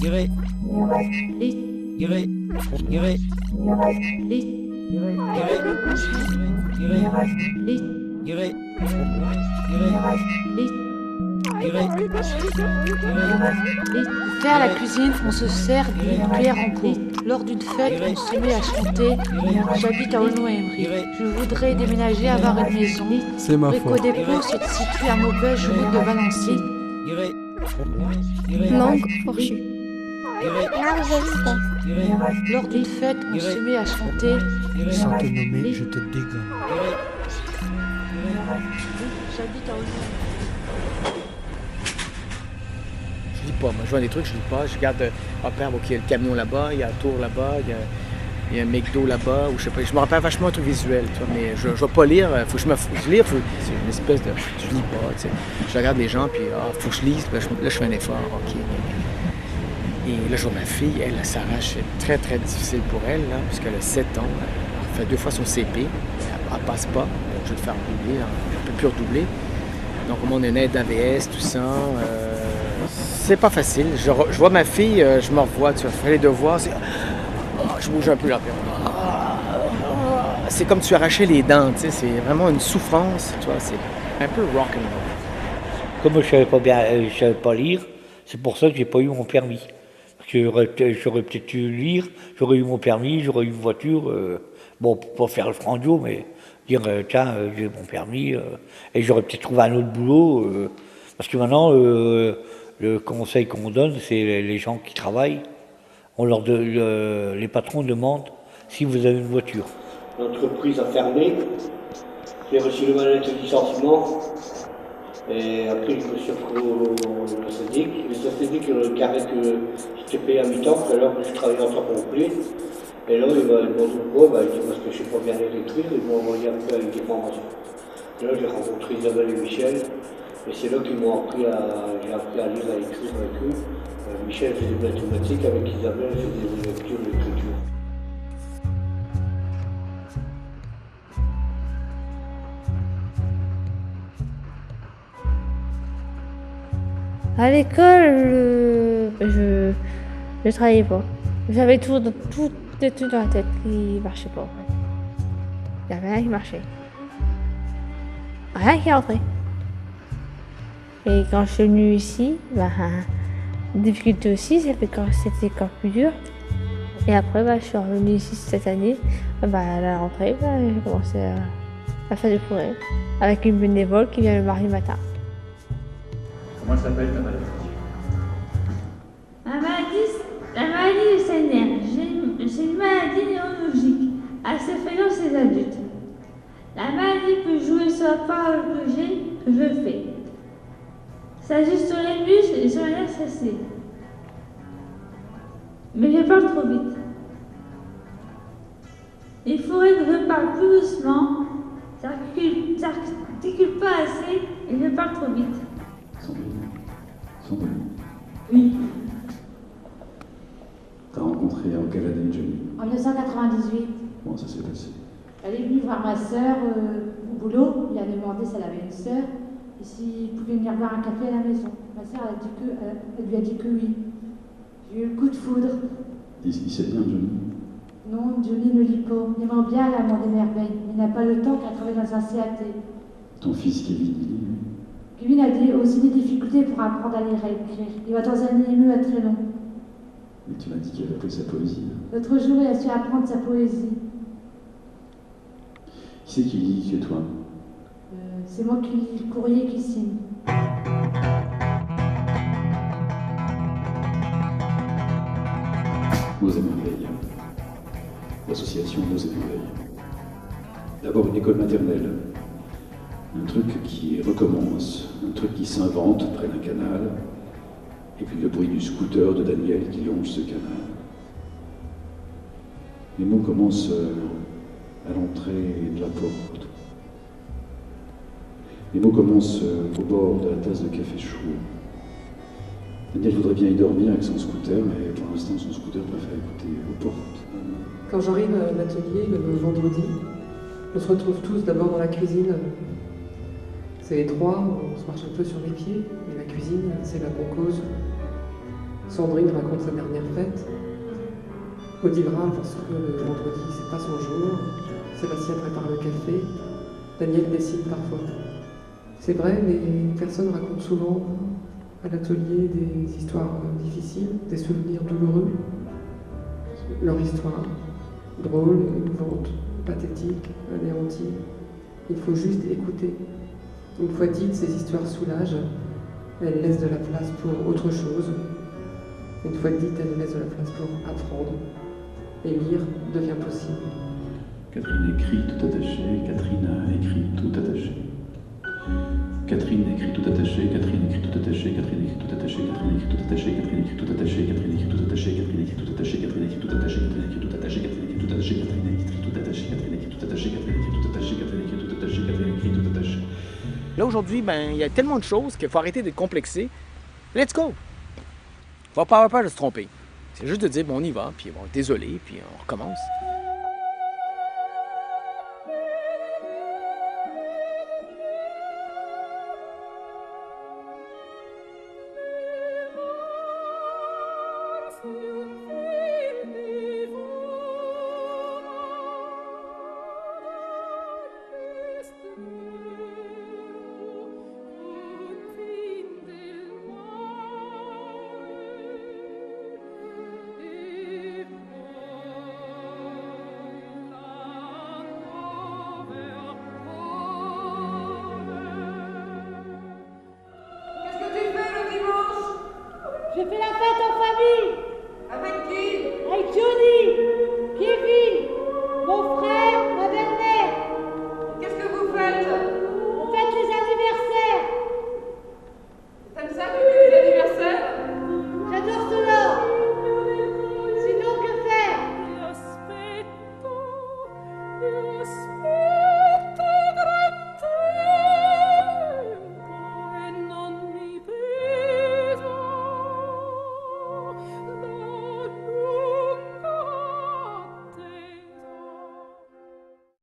Faire la cuisine, on se sert d'une cuillère en peau. Lors d'une fête, on se met à chanter. J'habite à Aulnoy-Emery. Je voudrais déménager, avoir une maison. C'est ma Brico faute. Dépôt se situe à Maubeuge, route de Valency. Langue fourchue. Lors d'une fête, on se met à chanter. Sans te nommer, je te dégomme. J'habite à Aulnoy-Emery. Je lis pas, moi je vois des trucs, je lis pas. Je regarde, repère, ok, il y a le camion là-bas, il y a la tour là-bas, il y a un McDo là-bas, ou je sais pas. Je me rappelle vachement un truc visuel, tu vois, mais je vais pas lire, faut que je lire, c'est une espèce de. Je lis pas, tu sais. Je regarde les gens, puis faut que je lise, là je fais un effort, ok. Et là, je vois ma fille, elle s'arrache, c'est très très difficile pour elle, là, parce qu'elle a 7 ans, elle fait 2 fois son CP, elle passe pas, donc je vais le faire doubler, elle peut plus redoubler. Donc au moins on a une aide d'AVS, tout ça. C'est pas facile. Je vois ma fille, je me revois, tu vois, faire les devoirs, je bouge un peu là. C'est comme tu arrachais les dents, tu sais, c'est vraiment une souffrance, tu vois, c'est un peu rock'n'roll. Comme je savais pas lire, c'est pour ça que j'ai pas eu mon permis. Parce que j'aurais peut-être dû lire, j'aurais eu mon permis, j'aurais eu une voiture, bon, pour pas faire le frandio, mais dire, tiens, j'ai mon permis, et j'aurais peut-être trouvé un autre boulot, parce que maintenant, le conseil qu'on donne, c'est les gens qui travaillent, les patrons demandent si vous avez une voiture. L'entreprise a fermé, j'ai reçu le mandat de licenciement, et après je me suis retrouvé au syndic. Le syndic carré que j'étais payé à mi-temps, tout à l'heure je travaillais en temps complet. Et là, ils m'ont dit pourquoi, il dit parce que je ne sais pas bien écrire, ils m'ont envoyé après avec des formations. Et là, j'ai rencontré Isabelle et Michel, et c'est là qu'ils m'ont appris j'ai appris à lire et à écrire avec eux. Michel faisait des mathématiques, avec Isabelle, elle faisait des lectures et de l'écriture. À l'école, je travaillais pas. J'avais tout dans la tête qui marchait pas. En fait. Il n'y avait rien qui marchait. Rien qui rentrait. Et quand je suis venue ici, difficulté aussi, c'était encore plus dur. Et après, je suis revenue ici cette année. À la rentrée, j'ai commencé à faire du progrès avec une bénévole qui vient le mardi matin. Comment s'appelle ta maladie? La maladie de Sener, c'est une maladie neurologique, assez fréquente chez les adultes. La maladie peut jouer sur la parole que je fais. Ça agit sur les muscles et sur les nerfs stressés. Mais je parle trop vite. Il faudrait que je parle plus doucement, j'articule pas assez et je parle trop vite. Sandrine. Oui. T'as rencontré en quelle année Johnny? En 1998. Comment ça s'est passé? Elle est venue voir ma sœur au boulot. Il a demandé si elle avait une sœur et s'il pouvait venir boire un café à la maison. Ma sœur elle lui a dit que oui. J'ai eu le coup de foudre. Il sait bien Johnny? Non, Johnny ne lit pas. Il aimerait bien la des merveilles. Il n'a pas le temps qu'à travailler dans un CAT. Ton fils Kevin, il lit? Kevin a aussi des difficultés pour apprendre à lire et écrire. Il va dans un IME à très long. Mais tu m'as dit qu'il avait appris sa poésie. L'autre jour, il a su apprendre sa poésie. Qui c'est qui lit chez toi? C'est moi qui lis le courrier qui signe. Nos émerveilles. L'association Nos émerveilles. D'abord une école maternelle. Un truc qui recommence, un truc qui s'invente près d'un canal, et puis le bruit du scooter de Daniel qui longe ce canal. Les mots commencent à l'entrée de la porte. Les mots commencent au bord de la tasse de café chaud. Daniel voudrait bien y dormir avec son scooter, mais pour l'instant son scooter préfère écouter aux portes. Quand j'arrive à l'atelier le vendredi, on se retrouve tous d'abord dans la cuisine. C'est étroit, on se marche un peu sur les pieds, et la cuisine, c'est là qu'on cause. Sandrine raconte sa dernière fête. Odile râle parce que le vendredi, c'est pas son jour. Sébastien prépare le café. Daniel décide parfois. C'est vrai, les personnes racontent souvent à l'atelier des histoires difficiles, des souvenirs douloureux. Leur histoire, drôle, émouvante, pathétique, anéantie. Il faut juste écouter. Une fois dites, ces histoires soulagent. Elles laissent de la place pour autre chose. Une fois dites, elles laissent de la place pour apprendre. Et lire devient possible. Catherine écrit tout attaché, Catherine a écrit tout attaché. Catherine écrit tout attaché, Catherine écrit tout attaché, Catherine écrit tout attaché, Catherine écrit tout attaché, Catherine écrit tout attaché, Catherine écrit tout attaché, Catherine écrit tout attaché, Catherine écrit tout attaché, Catherine écrit tout attaché, Catherine écrit tout attaché, Catherine écrit tout attaché, Catherine écrit tout attaché, Catherine écrit tout attaché, Catherine écrit tout attaché, Catherine écrit tout attaché. Là, aujourd'hui, ben, il y a tellement de choses qu'il faut arrêter d'être complexé. Let's go! Faut pas avoir peur de se tromper. C'est juste de dire, bon, on y va, puis bon, désolé, puis on recommence. J'ai fait la fête en famille. Avec qui? Avec Johnny.